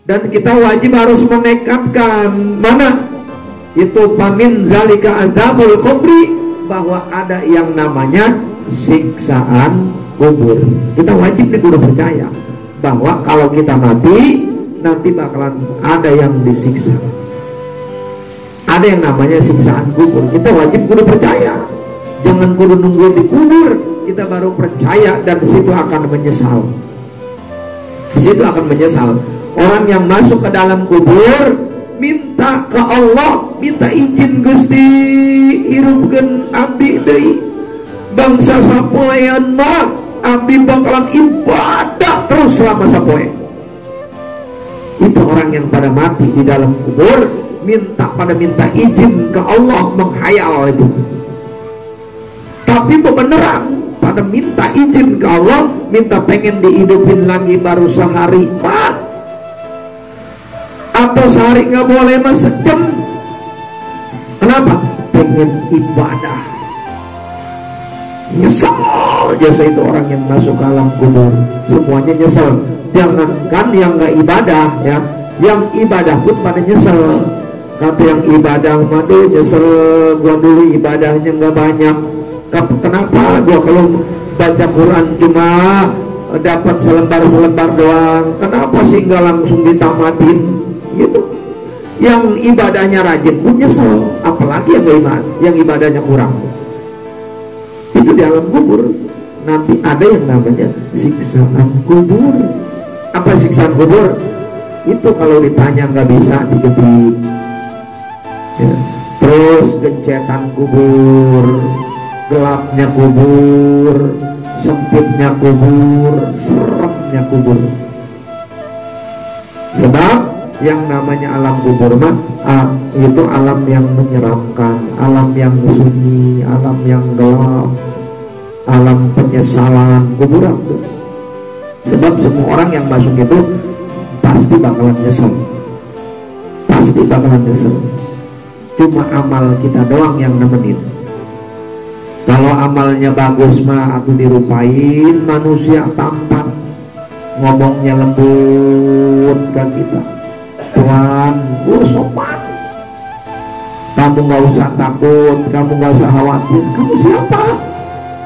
Dan kita wajib harus menekadkan mana itu pamin zalika adzabul kubri, bahwa ada yang namanya siksaan kubur. Kita wajib nih kudu percaya bahwa kalau kita mati nanti bakalan ada yang disiksa. Ada yang namanya siksaan kubur. Kita wajib kudu percaya. Jangan kudu nunggu dikubur kita baru percaya, dan di situ akan menyesal. Di situ akan menyesal. Orang yang masuk ke dalam kubur minta ke Allah, minta izin Gusti hirupkeun abdi deui. Bangsa sapoean mah abdi bakalan ibadah terus selama sapoe. Itu orang yang pada mati di dalam kubur minta izin ke Allah menghayal itu. Tapi beneran pada minta izin ke Allah, minta pengen dihidupin lagi baru sehari, Pak. Atau sehari nggak boleh mas sejam. Kenapa? Pengen ibadah. Nyesal jasa itu orang yang masuk ke alam kubur. Semuanya nyesal. Jangankan yang nggak ibadah ya, yang ibadah pun pada nyesel. Kata yang ibadah madu nyesel, gua dulu ibadahnya nggak banyak. Kenapa gua kalau baca Quran cuma dapat selembar doang? Kenapa sih nggak langsung ditamatin? Gitu. Yang ibadahnya rajin pun nyesel, apalagi yang ibadahnya kurang. Itu di alam kubur. Nanti ada yang namanya siksaan kubur. Apa siksaan kubur? Itu kalau ditanya nggak bisa digedik ya. Terus gencetan kubur, gelapnya kubur, sempitnya kubur, seremnya kubur. Sebab yang namanya alam kubur mah itu alam yang menyeramkan, alam yang sunyi, alam yang gelap, alam penyesalan, kuburan tuh. Sebab semua orang yang masuk itu pasti bakalan nyesel, pasti bakalan nyesel. Cuma amal kita doang yang nemenin. Kalau amalnya bagus mah atau dirupain manusia tampan, ngomongnya lembut ke kita. Tuhan, sopan. Kamu gak usah takut, kamu gak usah khawatir. Kamu siapa?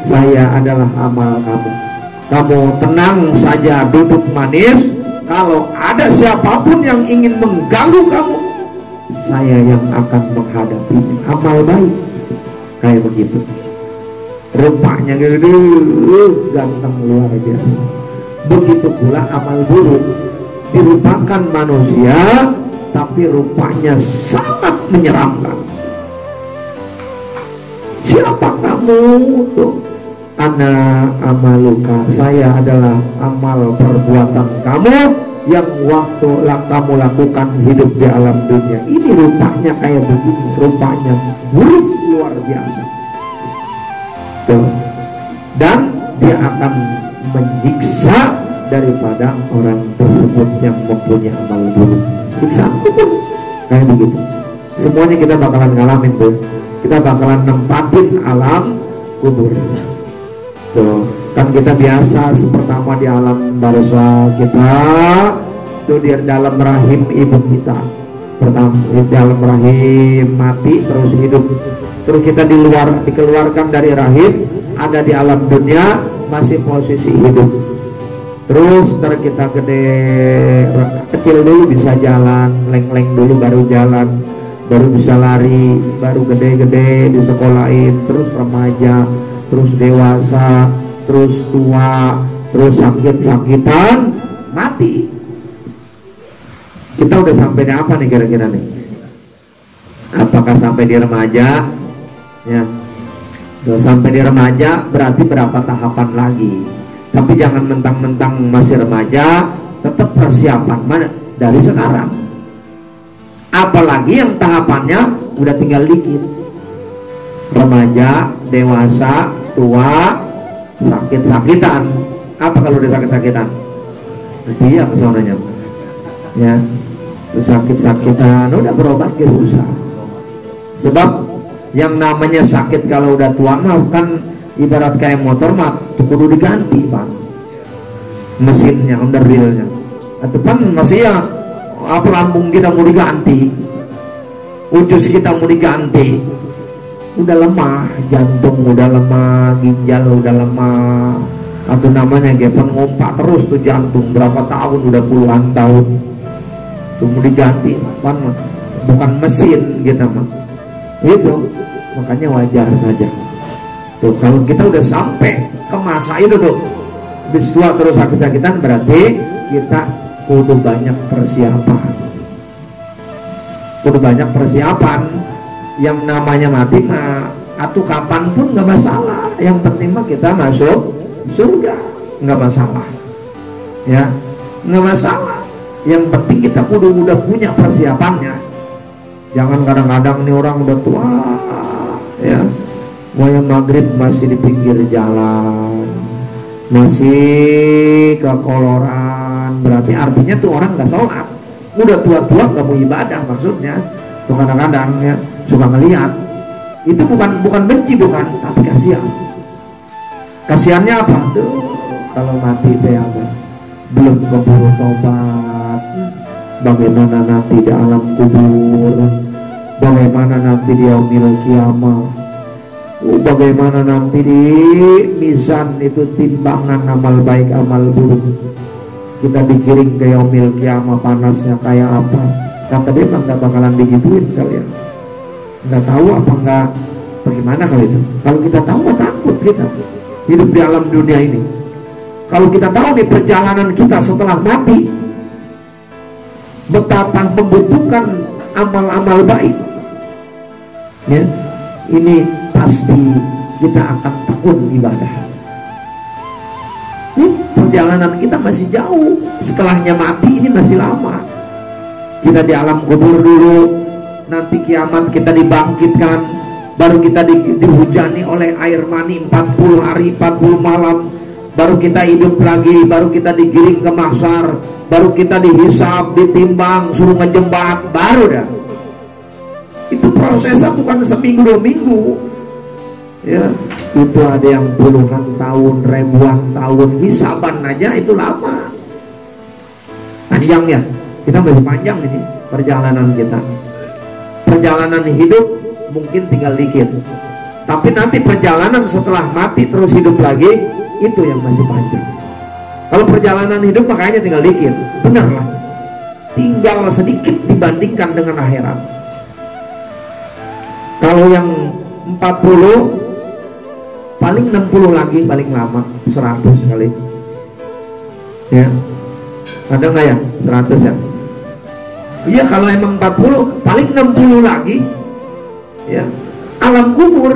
Saya adalah amal kamu. Kamu tenang saja, duduk manis. Kalau ada siapapun yang ingin mengganggu kamu, saya yang akan menghadapi. Amal baik kayak begitu. Rupanya gede, ganteng luar biasa. Begitu pula amal buruk, dirupakan manusia tapi rupanya sangat menyeramkan. Siapa kamu? Tuh, ana amaluka, saya adalah amal perbuatan kamu yang waktu kamu lakukan hidup di alam dunia. Ini rupanya kayak begini, rupanya buruk luar biasa. Tuh. Dan dia akan menyiksa daripada orang tersebut yang mempunyai amal buruk. Siksaan kubur kayak begitu. Semuanya kita bakalan ngalamin tuh. Kita bakalan nempatin alam kubur. Tuh, kan kita biasa pertama di alam barzakh kita tuh di dalam rahim ibu kita. Pertama di dalam rahim mati terus hidup. Terus kita dikeluarkan dari rahim, ada di alam dunia masih posisi hidup. Terus ntar kita gede, kecil dulu bisa jalan, leng-leng dulu baru jalan, baru bisa lari, baru gede-gede disekolahin, terus remaja, terus dewasa, terus tua, terus sakit-sakitan, mati. Kita udah sampai di apa nih kira-kira nih? Apakah sampai di remaja? Ya, udah sampai di remaja berarti berapa tahapan lagi? Tapi jangan mentang-mentang masih remaja, tetap persiapan mana dari sekarang. Apalagi yang tahapannya udah tinggal dikit. Remaja, dewasa, tua, sakit-sakitan. Apa kalau udah sakit-sakitan? Nanti ya kesonanya. Ya, itu sakit-sakitan, udah berobat ke susah. Sebab yang namanya sakit kalau udah tua mah kan ibarat kayak motor mah kudu diganti Pak, mesinnya, underwheelnya. Atau kan masih ya apa lambung kita mau diganti, usus kita mau diganti, udah lemah, jantung udah lemah, ginjal udah lemah, atau namanya gepen ngompak terus tuh jantung berapa tahun, udah puluhan tahun tuh mau diganti, bukan mesin kita mah itu. Makanya wajar saja tuh kalau kita udah sampai ke masa itu tuh habis tua terus sakit-sakitan, berarti kita kudu banyak persiapan. Yang namanya mati mah atau kapanpun nggak masalah, yang penting mah kita masuk surga, nggak masalah ya, nggak masalah. Yang penting kita kudu udah punya persiapannya. Jangan kadang-kadang nih orang udah tua ya, yang maghrib masih di pinggir jalan, masih kekoloran, berarti artinya tuh orang nggak sholat. Udah tua-tua nggak mau ibadah maksudnya. Tuh kadang-kadang ya suka ngelihat. Itu bukan benci, bukan, tapi kasihan. Kasihannya apa? Kalau mati teh apa? Belum keburu tobat. Bagaimana nanti di alam kubur? Bagaimana nanti di yaumil kiamah? Bagaimana nanti di mizan itu timbangan amal baik amal buruk? Kita digiring ke yaumil kiamah, panasnya kayak apa? Kata dia mah nggak bakalan digituin kali ya, nggak tahu apa nggak bagaimana kali itu. Kalau kita tahu mah takut kita hidup di alam dunia ini. Kalau kita tahu nih perjalanan kita setelah mati, betapa membutuhkan amal-amal baik ya, ini pasti kita akan tekun ibadah. Ini perjalanan kita masih jauh, setelahnya mati ini masih lama. Kita di alam kubur dulu, nanti kiamat kita dibangkitkan, baru kita dihujani oleh air mani 40 hari 40 malam, baru kita hidup lagi, baru kita digiring ke mahsyar, baru kita dihisab, ditimbang, suruh ngejembat, baru dah. Itu prosesnya bukan seminggu 2 minggu ya, itu ada yang puluhan tahun, ribuan tahun, hisaban aja itu lama, panjang ya. Kita masih panjang ini perjalanan kita. Perjalanan hidup mungkin tinggal dikit, tapi nanti perjalanan setelah mati terus hidup lagi, itu yang masih panjang. Kalau perjalanan hidup makanya tinggal dikit, benar lah, tinggal sedikit dibandingkan dengan akhirat. Kalau yang 40 paling 60 lagi, paling lama 100 kali ya, ada nggak ya 100 ya? Iya, kalau emang 40 paling 60 lagi ya. Alam kubur,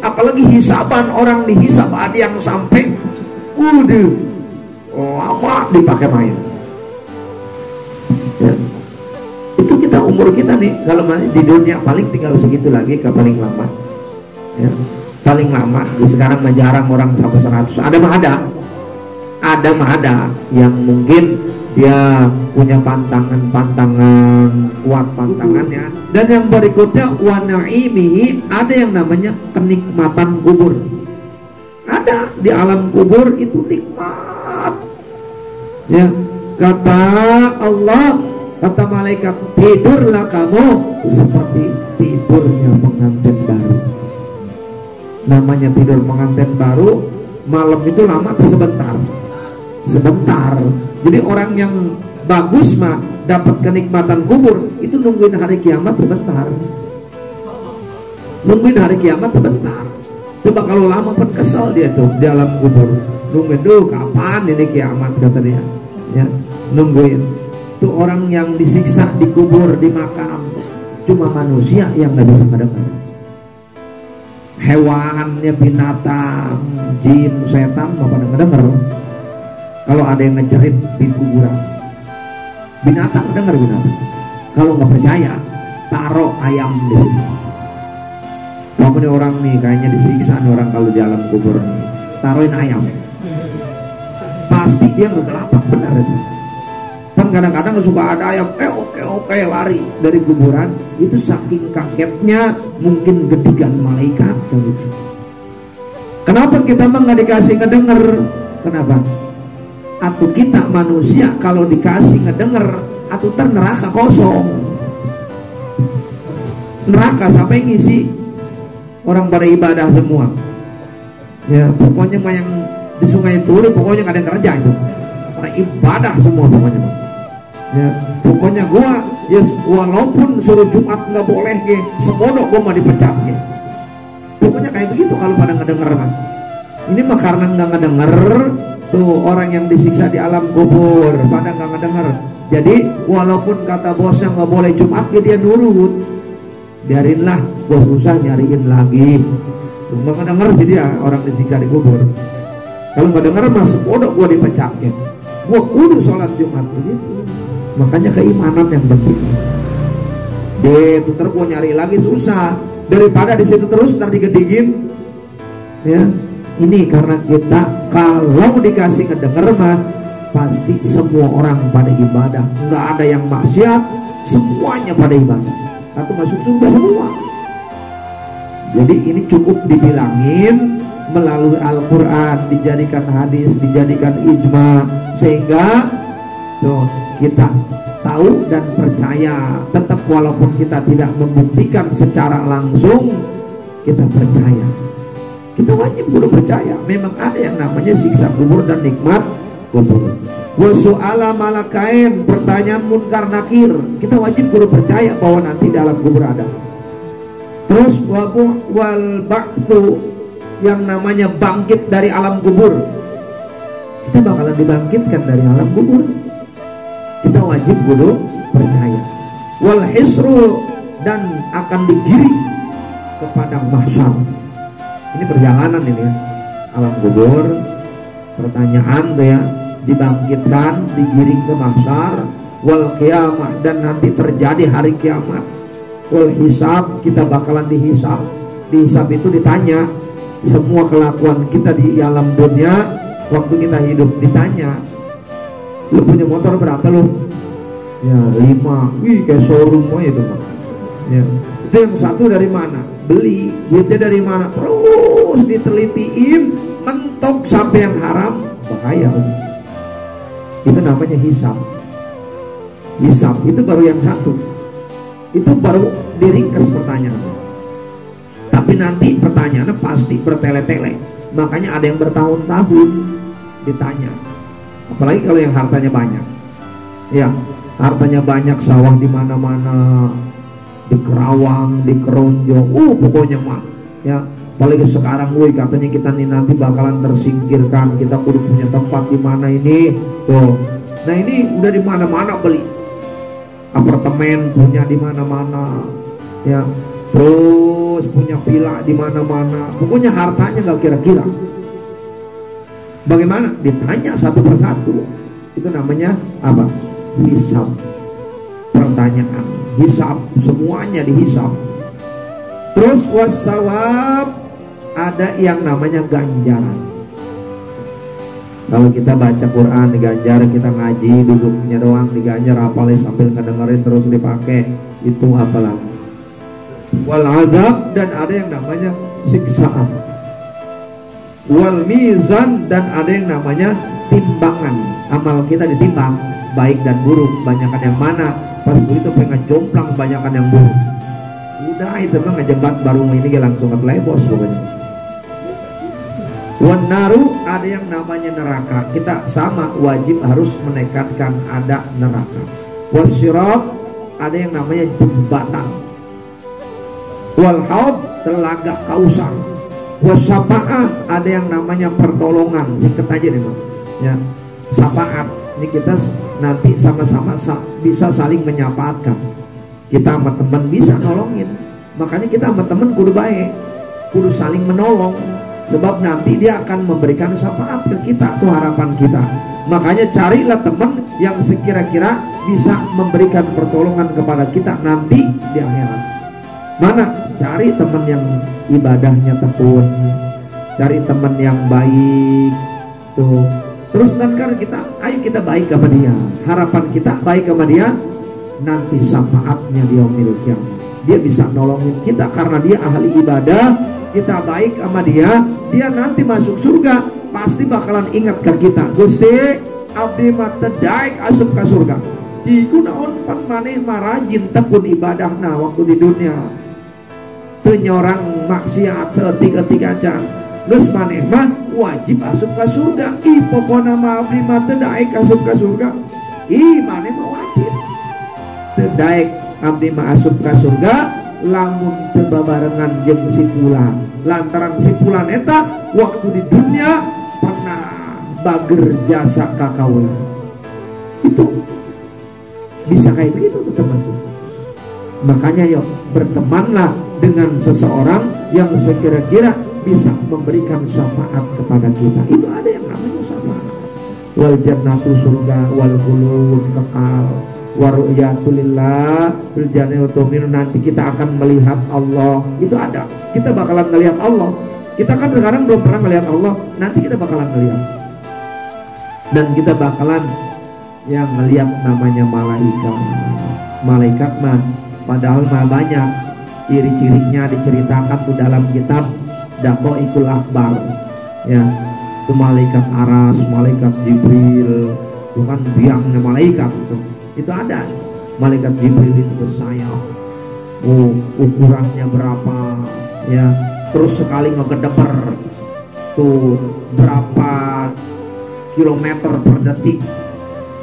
apalagi hisaban, orang dihisab ada yang sampai lama dipakai main ya. Itu kita umur kita nih kalau di dunia paling tinggal segitu lagi ke paling lama ya. Paling lama di sekarang mah jarang orang sampai 100. Ada mah ada yang mungkin dia punya pantangan kuat pantangannya. Dan yang berikutnya wa naimihi, ada yang namanya kenikmatan kubur. Ada di alam kubur itu nikmat ya. Kata Allah, kata malaikat, tidurlah kamu seperti tidurnya pengantin baru. Namanya tidur pengantin baru, malam itu lama atau sebentar? Sebentar. Jadi orang yang bagus mah dapat kenikmatan kubur itu nungguin hari kiamat sebentar. Nungguin hari kiamat sebentar. Coba kalau lama pun kesel dia tuh di alam kubur. Nungguin, kapan ini kiamat kata dia. Ya, nungguin. Tuh orang yang disiksa di kubur, di makam, cuma manusia yang nggak bisa mendengar. Hewan, ya binatang, jin, setan mau pada ngedenger. Kalau ada yang ngejerit di kuburan, binatang dengar binatang. Kalau nggak percaya, taruh ayam di situ. Kamu nih orang nih kayaknya disiksa nih orang kalau di alam kubur nih, taruhin ayam. Pasti dia ngegelapak, benar itu. Kan kadang-kadang suka ada ayam, oke lari dari kuburan. Itu saking kagetnya, mungkin gedigan malaikat gitu. Kenapa kita mah nggak dikasih ngedenger? Kenapa? Atau kita manusia kalau dikasih ngedenger atau neraka kosong. Neraka sampai ngisi orang pada ibadah semua. Ya pokoknya mah yang di Sungai Turi pokoknya gak ada yang kerja itu. Pada ibadah semua pokoknya. Ya pokoknya gua yes, walaupun suruh Jumat nggak boleh ge, semodok gua mah dipecat ge. Pokoknya kayak begitu kalau pada ngedenger mah. Ini mah karena nggak ngedenger tuh orang yang disiksa di alam kubur pada nggak ngedenger. Jadi walaupun kata bosnya nggak boleh Jumat ge dia nurut. Biarinlah bos susah nyariin lagi. Tuh nggak ngedenger sih dia orang disiksa di kubur. Kalau nggak denger mah semodok gua dipecat ge. Gua kudu sholat Jumat begitu. Makanya keimanan yang penting. Puter gua nyari lagi susah daripada di situ terus ntar digedingin. Ya, ini karena kita kalau dikasih ngedenger mah pasti semua orang pada ibadah, nggak ada yang maksiat, semuanya pada ibadah atau masuk surga semua. Jadi ini cukup dibilangin melalui Al-Quran, dijadikan hadis, dijadikan ijma, sehingga tuh kita tahu dan percaya. Tetap walaupun kita tidak membuktikan secara langsung, kita percaya. Kita wajib kudu percaya. Memang ada yang namanya siksa kubur dan nikmat kubur. Wa su'ala malakain, pertanyaan munkar nakir. Kita wajib kudu percaya bahwa nanti dalam kubur ada. Terus wal ba'tsu, yang namanya bangkit dari alam kubur. Kita bakalan dibangkitkan dari alam kubur. Kita wajib kudu percaya. Wal hisru, dan akan digiring ke padang mahsyar. Ini perjalanan ini ya. Alam kubur, pertanyaan tuh ya, dibangkitkan, digiring ke mahsyar. Wal qiyamah, dan nanti terjadi hari kiamat. Wal hisab, kita bakalan dihisab. Dihisab itu ditanya semua kelakuan kita di alam dunia waktu kita hidup. Ditanya, lu punya motor berapa lu? Ya 5. Wih kayak showroom aja itu mah. Ya. Itu yang satu dari mana? Beli. Duitnya dari mana? Terus ditelitiin, mentok sampai yang haram, bahaya. Itu namanya hisab. Hisab itu baru yang satu. Itu baru diringkas pertanyaan. Tapi nanti pertanyaannya pasti bertele-tele. Makanya ada yang bertahun-tahun ditanya. Apalagi kalau yang hartanya banyak. Ya, hartanya banyak, sawah di mana-mana, di Kerawang, di Keronjo. Pokoknya mah. Ya, apalagi sekarang katanya kita nih nanti bakalan tersingkirkan. Kita kudu punya tempat di mana ini. Tuh. Nah, ini udah di mana-mana beli. Apartemen punya di mana-mana. Ya. Terus punya villa di mana-mana. Pokoknya hartanya nggak kira-kira. Bagaimana? Ditanya satu persatu. Itu namanya apa? Hisab. Pertanyaan, hisab, semuanya dihisab. Terus wasawab, ada yang namanya ganjaran. Kalau kita baca Quran diganjar, kita ngaji duduknya doang diganjar, apalagi sambil ngedengerin terus dipakai, itu apalagi. Wal azab, dan ada yang namanya siksaan. Wal mizan, dan ada yang namanya timbangan. Amal kita ditimbang, baik dan buruk, banyakan yang mana. Pas begitu pengen jomplang, banyakan yang buruk. Udah itu mah ngejebat baru ini langsung ke telebos pokoknya. Wan naru, ada yang namanya neraka. Kita sama wajib harus menekatkan ada neraka. Wasyirat, ada yang namanya jembatan. Wal haud, telaga Kausar. Wasyafaah, ada yang namanya pertolongan. Singkat aja nih Bang. Ya, syafaat. Ini kita nanti sama-sama bisa saling menyapaatkan. Kita sama teman bisa nolongin. Makanya kita sama teman kudu baik, kudu saling menolong. Sebab nanti dia akan memberikan syafaat ke kita, itu harapan kita. Makanya carilah teman yang sekira-kira bisa memberikan pertolongan kepada kita nanti di akhirat. Mana? Cari teman yang ibadahnya tekun, cari teman yang baik tuh. Terus nanti kita, ayo kita baik sama dia. Harapan kita baik sama dia, nanti syafaatnya dia memiliki. Dia bisa nolongin kita karena dia ahli ibadah. Kita baik sama dia, dia nanti masuk surga pasti bakalan ingat ke kita. Gusti, abdi mah teu daek asup ka surga. Iku naon pan maneh marajin tekun ibadahna waktu di dunia. Teu nyorang maksiat seetik-etik acan. Geus maneh mah wajib asup ka surga. Ih pokona mah abdi mah teu daek asup ka surga. Ih maneh mah wajib. Teu daek abdi mah asup ka surga lamun teu babarengan jeung sipulan. Lantaran sipulan eta waktu di dunia pernah bager jasa ka kaula. Itu bisa kayak begitu tuh teman-teman. Makanya yuk bertemanlah dengan seseorang yang sekira-kira bisa memberikan syafaat kepada kita. Itu ada yang namanya syafaat. Wal jannatu surga, wal khulud kekal, waru'yatulillah bil jannati nanti kita akan melihat Allah. Itu ada. Kita bakalan melihat Allah. Kita kan sekarang belum pernah melihat Allah. Nanti kita bakalan melihat. Dan kita bakalan yang melihat namanya malaikat. Malaikat mah padahal mah banyak ciri-cirinya diceritakan tuh dalam kitab Daqaiqul Akhbar. Ya, itu malaikat Aras, malaikat Jibril, bukan biangnya malaikat itu. Itu ada. Malaikat Jibril itu bersayap. Oh, ukurannya berapa? Ya, terus sekali ngegedeper tuh berapa kilometer per detik.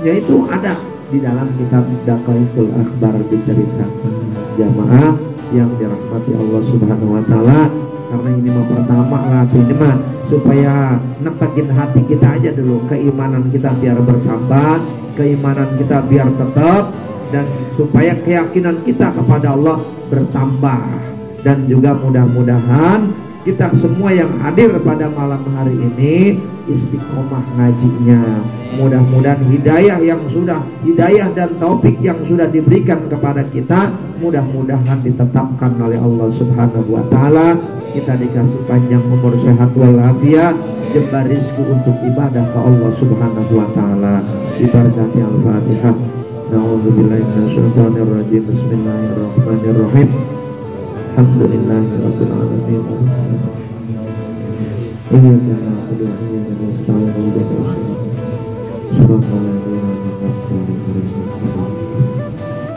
Ya itu ada di dalam kitab Daqaiqul Akhbar diceritakan. Jamaah yang dirahmati Allah Subhanahu wa taala, karena ini mah pertama lah ini mah supaya nepakin hati kita aja dulu, keimanan kita biar bertambah, keimanan kita biar tetap, dan supaya keyakinan kita kepada Allah bertambah. Dan juga mudah-mudahan kita semua yang hadir pada malam hari ini istiqomah ngajinya. Mudah-mudahan hidayah dan taufik yang sudah diberikan kepada kita mudah-mudahan ditetapkan oleh Allah Subhanahu wa taala. Kita dikasih panjang umur, sehat walafiat, jembar rizki untuk ibadah ke Allah Subhanahu wa taala. Ibarakati Al-Fatihah. Na'udzubillahi minasyaitonir rajim. Bismillahirrahmanirrahim. Alhamdulillahirabbil alamin. Iyyaka na'budu wa iyyaka nasta'in. Ihdinas siratal mustaqim.